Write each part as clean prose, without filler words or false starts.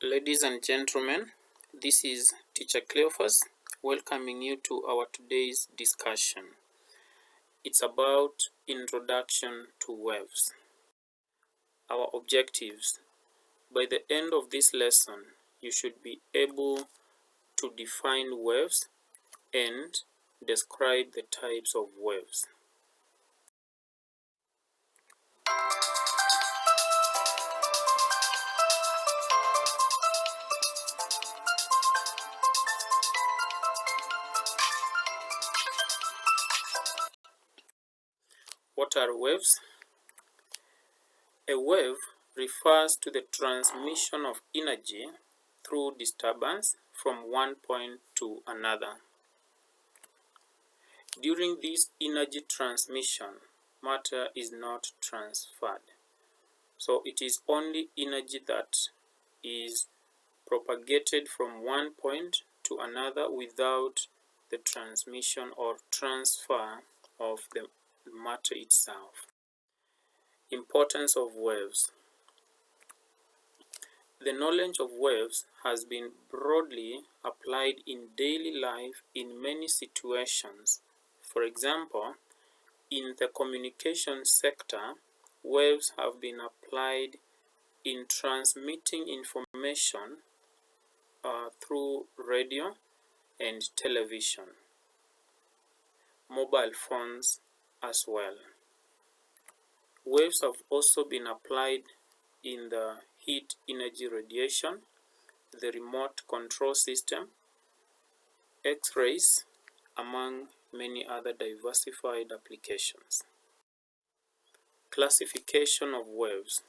Ladies and gentlemen, this is Teacher Cleophas welcoming you to our today's discussion. It's about introduction to waves. Our objectives. By the end of this lesson, you should be able to define waves and describe the types of waves. What are waves? A wave refers to the transmission of energy through disturbance from one point to another. During this energy transmission, matter is not transferred. So it is only energy that is propagated from one point to another without the transmission or transfer of the matter itself. Importance of waves. The knowledge of waves has been broadly applied in daily life in many situations. For example, in the communication sector, waves have been applied in transmitting information through radio and television, mobile phones as well. Waves have also been applied in the heat energy radiation, the remote control system, X-rays, among many other diversified applications. Classification of waves.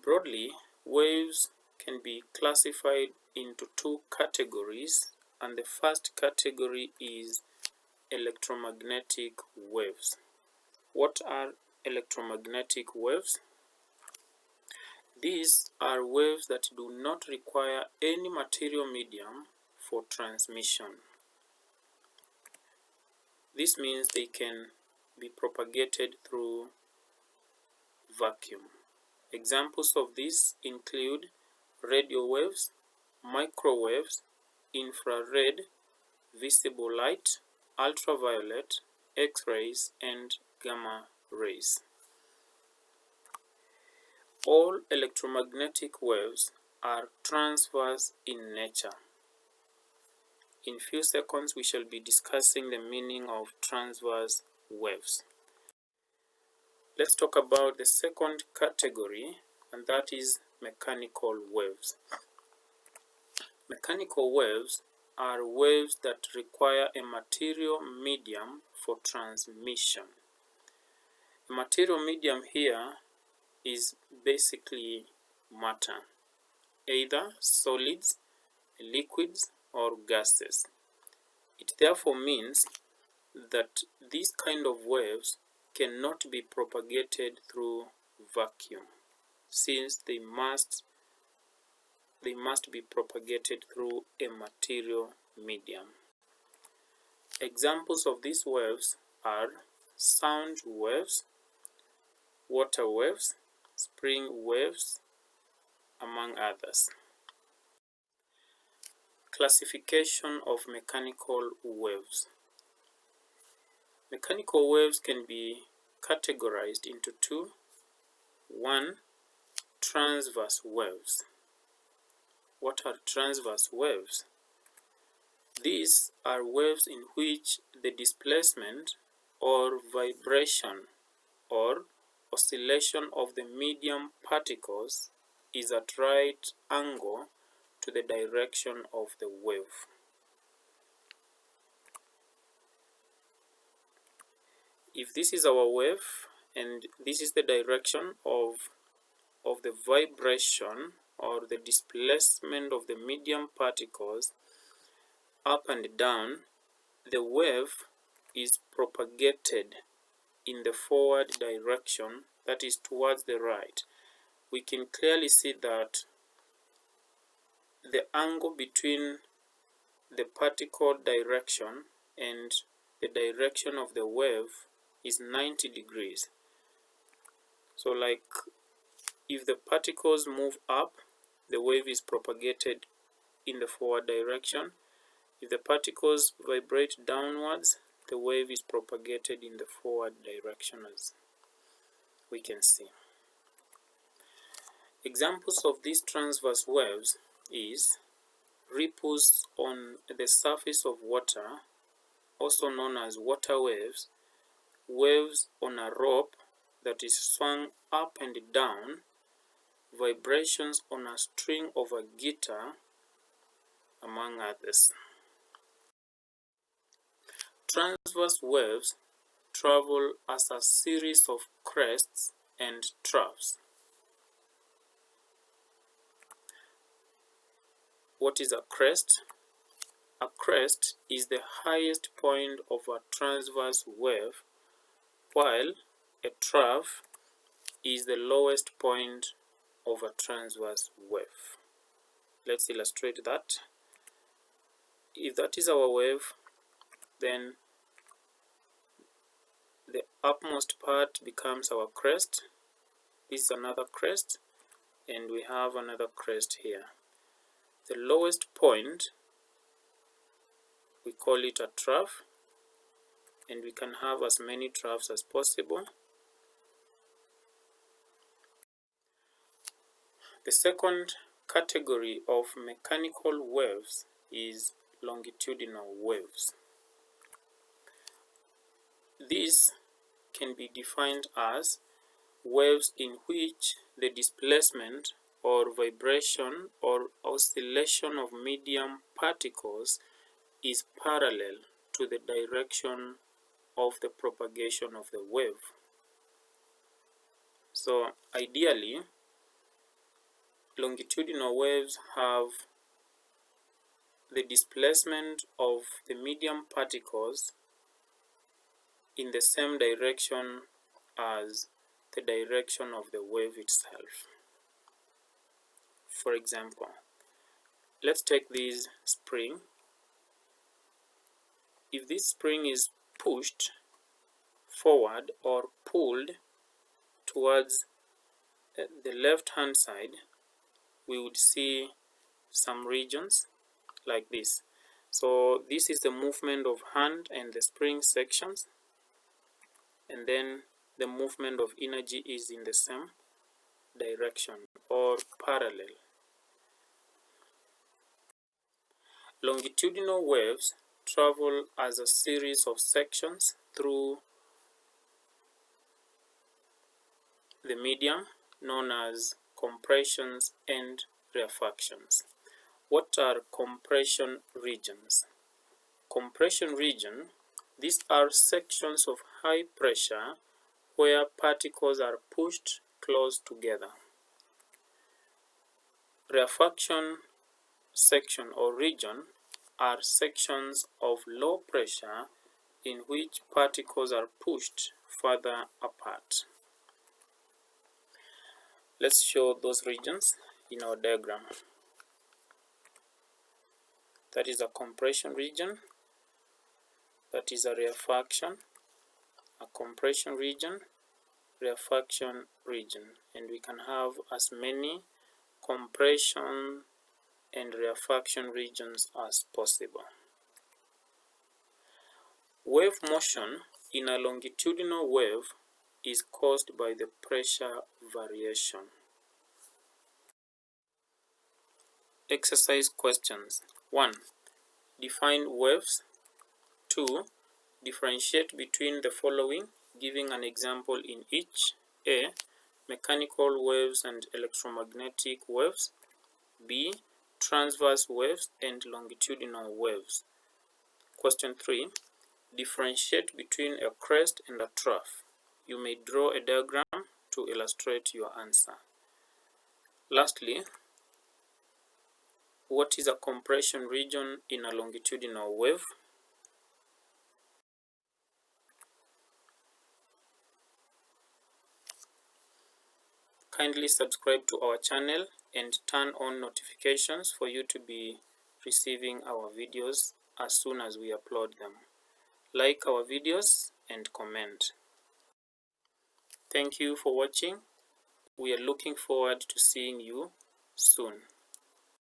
Broadly, waves can be classified into two categories, and the first category is electromagnetic waves. What are electromagnetic waves? These are waves that do not require any material medium for transmission. This means they can be propagated through vacuum. Examples of these include radio waves, microwaves, infrared, visible light, ultraviolet, X-rays, and gamma rays. All electromagnetic waves are transverse in nature. In few seconds, we shall be discussing the meaning of transverse waves. Let's talk about the second category, and that is mechanical waves. Mechanical waves are waves that require a material medium for transmission. The material medium here is basically matter, either solids, liquids, or gases. It therefore means that these kind of waves cannot be propagated through vacuum, since they must be propagated through a material medium. Examples of these waves are sound waves, water waves, spring waves, among others. Classification of mechanical waves. Mechanical waves can be categorized into two. One, transverse waves. What are transverse waves? These are waves in which the displacement or vibration or oscillation of the medium particles is at right angle to the direction of the wave. If this is our wave and this is the direction of the vibration or the displacement of the medium particles up and down, the wave is propagated in the forward direction, that is towards the right. We can clearly see that the angle between the particle direction and the direction of the wave is 90 degrees. So like If the particles move up, the wave is propagated in the forward direction. If the particles vibrate downwards, the wave is propagated in the forward direction, as we can see. Examples of these transverse waves is ripples on the surface of water, also known as water waves, waves on a rope that is swung up and down, vibrations on a string of a guitar, among others. Transverse waves travel as a series of crests and troughs. What is a crest? A crest is the highest point of a transverse wave, while a trough is the lowest point of a transverse wave. Let's illustrate that. If that is our wave, then the upmost part becomes our crest. This is another crest, and we have another crest here. The lowest point, we call it a trough, and we can have as many troughs as possible. The second category of mechanical waves is longitudinal waves. These can be defined as waves in which the displacement or vibration or oscillation of medium particles is parallel to the direction of the propagation of the wave. So ideally, longitudinal waves have the displacement of the medium particles in the same direction as the direction of the wave itself. For example, let's take this spring. If this spring is pushed forward or pulled towards the left hand side, we would see some regions like this. So this is the movement of hand and the spring sections, and then the movement of energy is in the same direction or parallel. Longitudinal waves travel as a series of sections through the medium, known as compressions and rarefactions. What are compression regions? Compression region, these are sections of high pressure where particles are pushed close together. Rarefaction section or region are sections of low pressure in which particles are pushed further apart. Let's show those regions in our diagram. That is a compression region, that is a rarefaction, a compression region, rarefaction region, and we can have as many compression and rarefaction regions as possible. Wave motion in a longitudinal wave is caused by the pressure variation. Exercise questions. 1. Define waves. 2. Differentiate between the following, giving an example in each. A. Mechanical waves and electromagnetic waves. B. Transverse waves and longitudinal waves. Question 3. Differentiate between a crest and a trough. You may draw a diagram to illustrate your answer. Lastly, what is a compression region in a longitudinal wave? Kindly subscribe to our channel and turn on notifications for you to be receiving our videos as soon as we upload them. Like our videos and comment. Thank you for watching. We are looking forward to seeing you soon.